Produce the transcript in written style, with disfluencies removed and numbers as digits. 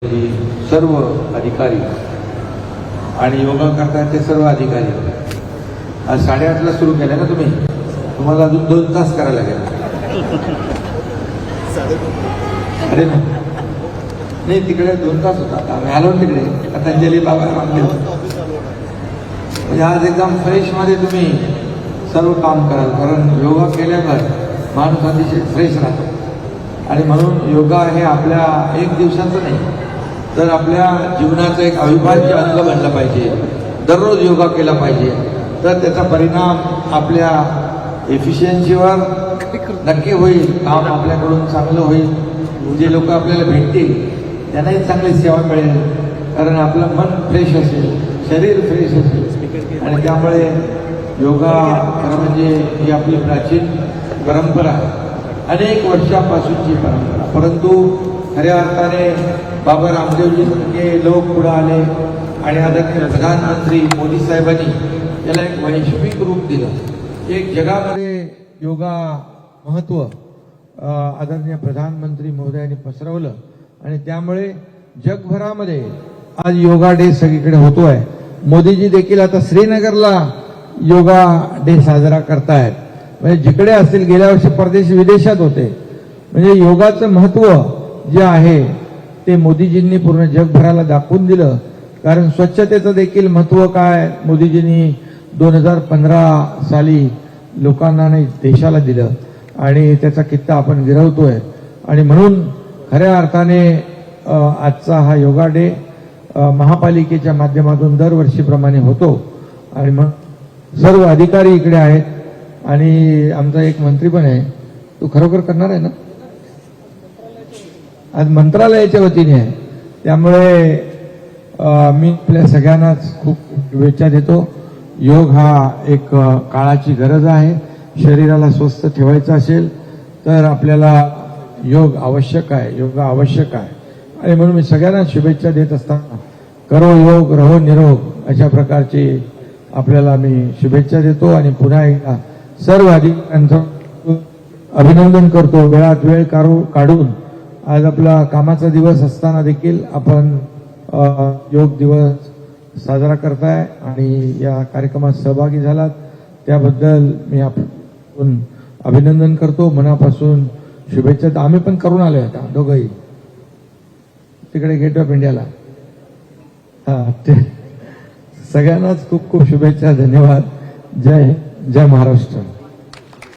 सर्व अधिकारी आणि योगा करतायचे सर्व अधिकारी आज 8:30ला सुरू केलं ना तुम्हाला अजून 2 तास करायला लागेल. अरे नाही तिकडे 2 तास होता. आम्ही आलो तिकडे पतंजली बाबा मागले म्हणजे आज एकदम फ्रेश मध्ये तुम्ही सर्व काम कराल, कारण योगा केल्यावर माणूस अतिशय फ्रेश राहतो. आणि म्हणून योगा हे आपल्या एक दिवसाचं नाही तर आपल्या जीवनाचं एक अविभाज्य अंग बनलं पाहिजे. दररोज योगा केला पाहिजे, तर त्याचा परिणाम आपल्या एफिशियन्सीवर नक्की होईल. काम आपल्याकडून चांगलं होईल, जे लोक आपल्याला भेटतील त्यांनाही चांगली सेवा मिळेल, कारण आपलं मन फ्रेश असेल, शरीर फ्रेश असेल. आणि त्यामुळे योगा खरं म्हणजे ही आपली प्राचीन परंपरा आहे, अनेक वर्षापासूनची परंपरा. परंतु खऱ्या अर्थाने बाबा रामदेवजी सारखे लोक पुढे आले आणि आदरणीय प्रधानमंत्री मोदी साहेबांनी याला एक वैश्विक रूप दिलं. एक जगामध्ये योगा महत्त्व आदरणीय प्रधानमंत्री महोदयांनी पसरवलं आणि त्यामुळे जगभरामध्ये आज योगा डे सगळीकडे होतोय. मोदीजी देखील आता श्रीनगरला योगा डे साजरा करतायत. म्हणजे जिकडे असतील, गेल्या वर्षी परदेशी विदेशात होते. म्हणजे योगाचं महत्त्व जे आहे ते मोदीजींनी पूर्ण जगभराला दाखवून दिलं. कारण स्वच्छतेचं देखील महत्त्व काय मोदीजींनी 2015 साली लोकांना नाही देशाला दिलं आणि त्याचा कित्ता आपण गिरवतोय. आणि म्हणून खऱ्या अर्थाने आजचा हा योगा डे महापालिकेच्या माध्यमातून दरवर्षीप्रमाणे होतो. आणि मग सर्व अधिकारी इकडे आहेत आणि आमचा एक मंत्री पण आहे. तो खरोखर करणार आहे ना, आज मंत्रालयाच्या वतीने आहे. त्यामुळे मी आपल्या सगळ्यांनाच खूप शुभेच्छा देतो. योग हा एक काळाची गरज आहे. शरीराला स्वस्थ ठेवायचं असेल तर आपल्याला योग आवश्यक आहे, योगा आवश्यक आहे. आणि म्हणून मी सगळ्यांना शुभेच्छा देत असताना करो योग रहो निरोग अशा प्रकारची आपल्याला मी शुभेच्छा देतो. आणि पुन्हा एकदा सर्व अधिकाऱ्यांचं अभिनंदन करतो. वेळात वेळ काढून आज आपला कामाचा दिवस असताना देखील आपण योग दिवस साजरा करताय आणि या कार्यक्रमात सहभागी झालात त्याबद्दल मी आपण अभिनंदन करतो. मनापासून शुभेच्छा. आम्ही पण करून आलोय आता दोघंही तिकडे गेट ऑफ इंडियाला. सगळ्यांनाच खूप खूप शुभेच्छा. धन्यवाद. जय महाराष्ट्र.